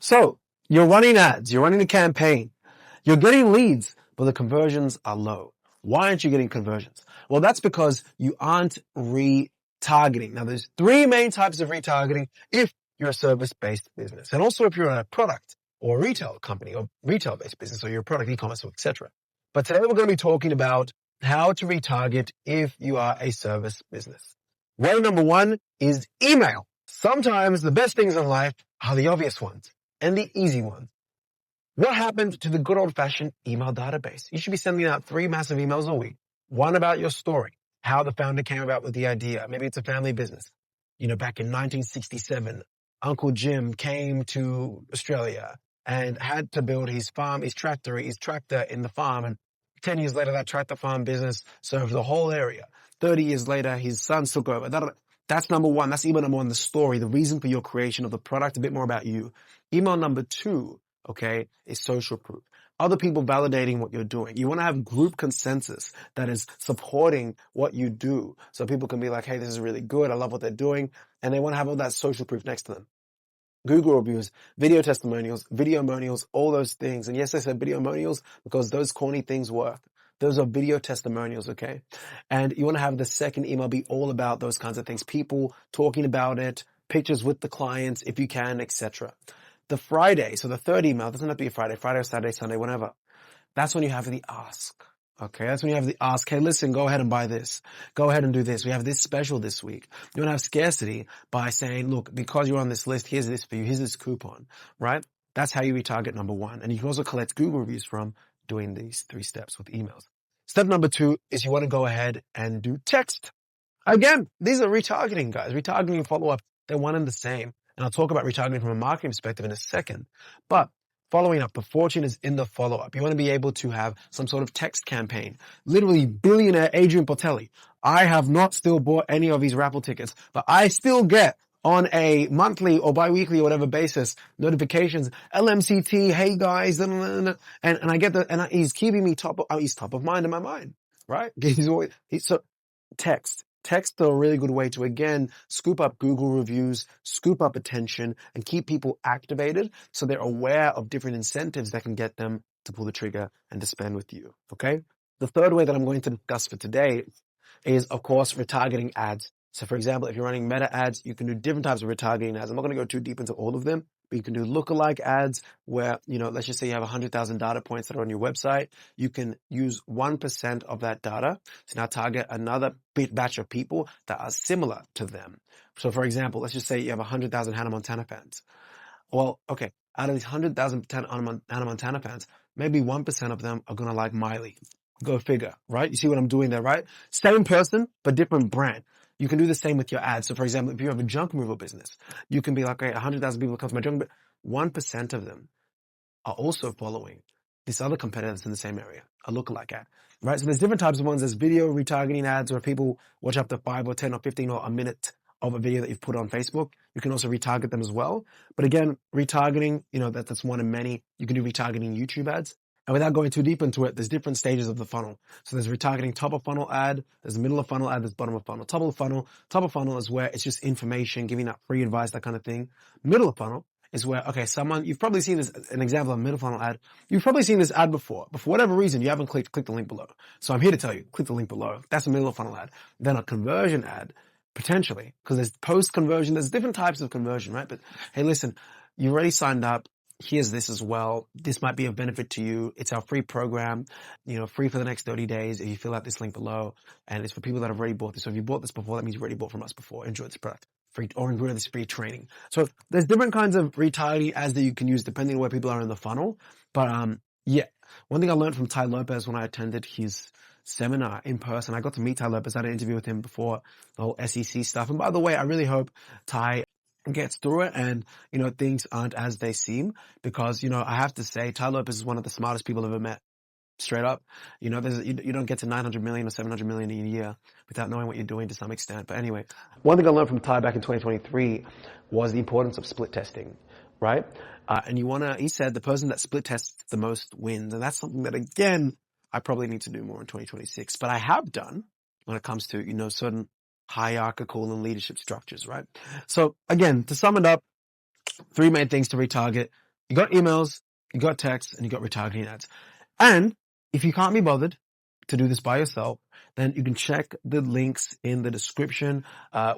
So you're running ads, you're running a campaign, you're getting leads, but the conversions are low. Why aren't you getting conversions? Well, that's because you aren't retargeting. Now, there's three main types of retargeting if you're a service-based business. And also if you're a product or a retail company or retail-based business or you're a product, e-commerce, etc. But today we're going to be talking about how to retarget if you are a service business. Way number one is email. Sometimes the best things in life are the obvious ones and the easy ones. What happened to the good old-fashioned email database? You should be sending out 3 massive emails a week. One about your story, how the founder came about with the idea. Maybe it's a family business. Back in 1967, Uncle Jim came to Australia and had to build his farm, his tractor in the farm. And 10 years later, that tractor farm business served the whole area. 30 years later, his sons took over. That's number one. That's email number one, the story, the reason for your creation of the product, a bit more about you. Email number two, okay, is social proof. Other people validating what you're doing. You want to have group consensus that is supporting what you do. So people can be like, hey, this is really good. I love what they're doing. And they want to have all that social proof next to them. Google reviews, video testimonials, videomonials, all those things. And yes, I said videomonials because those corny things work. Those are video testimonials, okay? And you want to have the second email be all about those kinds of things. People talking about it, pictures with the clients if you can, etc. The Friday, so the third email, doesn't have to be a Friday or Saturday, Sunday, whenever. That's when you have the ask. Okay, that's when you have the ask. Hey, listen, go ahead and buy this. Go ahead and do this. We have this special this week. You want to have scarcity by saying, look, because you're on this list, here's this for you. Here's this coupon, right? That's how you retarget number one. And you can also collect Google reviews from doing these 3 steps with emails. Step number 2 is you want to go ahead and do text. Again, these are retargeting, guys. Retargeting and follow-up, they're one and the same. And I'll talk about retargeting from a marketing perspective in a second. But following up, the fortune is in the follow-up. You want to be able to have some sort of text campaign. Literally, billionaire Adrian Portelli. I have not still bought any of these raffle tickets, but I still get on a monthly or bi-weekly or whatever basis notifications, LMCT, hey guys, and I get and he's keeping me he's top of mind in my mind, right? So text. Text are a really good way to, again, scoop up Google reviews, scoop up attention, and keep people activated so they're aware of different incentives that can get them to pull the trigger and to spend with you, okay? The third way that I'm going to discuss for today is, of course, retargeting ads. So, for example, if you're running meta ads, you can do different types of retargeting ads. I'm not going to go too deep into all of them, but you can do lookalike ads where, let's just say you have 100,000 data points that are on your website. You can use 1% of that data to now target another batch of people that are similar to them. So, for example, let's just say you have 100,000 Hannah Montana fans. Well, okay, out of these 100,000 Hannah Montana fans, maybe 1% of them are going to like Miley. Go figure, right? You see what I'm doing there, right? Same person, but different brand. You can do the same with your ads. So, for example, if you have a junk removal business, you can be like, okay, 100,000 people come to my junk, but 1% of them are also following this other competitor that's in the same area, a lookalike ad, right? So there's different types of ones. There's video retargeting ads where people watch up to 5 or 10 or 15 or a minute of a video that you've put on Facebook. You can also retarget them as well. But again, retargeting, that's one of many. You can do retargeting YouTube ads. And without going too deep into it, there's different stages of the funnel. So there's retargeting top of funnel ad, there's middle of funnel ad, there's bottom of funnel. Top of funnel is where it's just information, giving out free advice, that kind of thing. Middle of funnel is where, okay, you've probably seen this, an example of a middle funnel ad. You've probably seen this ad before, but for whatever reason, you haven't click the link below. So I'm here to tell you, click the link below. That's a middle of funnel ad. Then a conversion ad, potentially, because there's post conversion, there's different types of conversion, right? But hey, listen, you already signed up. Here's this as well. This might be of benefit to you. It's our free program, free for the next 30 days if you fill out this link below. And it's for people that have already bought this. So if you bought this before, that means you've already bought from us before. Enjoy this product. Free or enjoy this free training. So there's different kinds of retargeting ads that you can use depending on where people are in the funnel. But yeah, one thing I learned from Ty Lopez when I attended his seminar in person, I got to meet Ty Lopez. I had an interview with him before the whole SEC stuff. And by the way, I really hope Ty gets through it and, things aren't as they seem because, I have to say Ty Lopez is one of the smartest people I've ever met. Straight up, you don't get to 900 million or 700 million in a year without knowing what you're doing to some extent. But anyway, one thing I learned from Ty back in 2023 was the importance of split testing, right? And he said the person that split tests the most wins. And that's something that, again, I probably need to do more in 2026. But I have done when it comes to, certain hierarchical and leadership structures, right? So again, to sum it up, 3 main things to retarget. You got emails, you got texts, and you got retargeting ads. And if you can't be bothered to do this by yourself, then you can check the links in the description.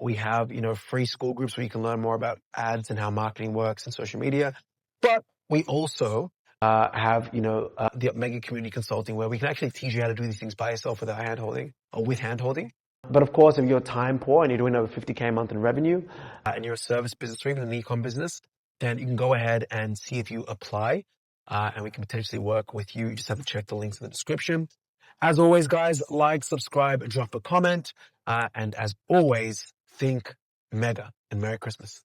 We have, free Skool groups where you can learn more about ads and how marketing works and social media. But we also have, the Mega Community Consulting, where we can actually teach you how to do these things by yourself without hand-holding or with hand-holding. But of course, if you're time poor and you're doing over 50K a month in revenue and you're a service business or even an e-com business, then you can go ahead and see if you apply and we can potentially work with you. You just have to check the links in the description. As always, guys, like, subscribe, drop a comment. And as always, think mega and Merry Christmas.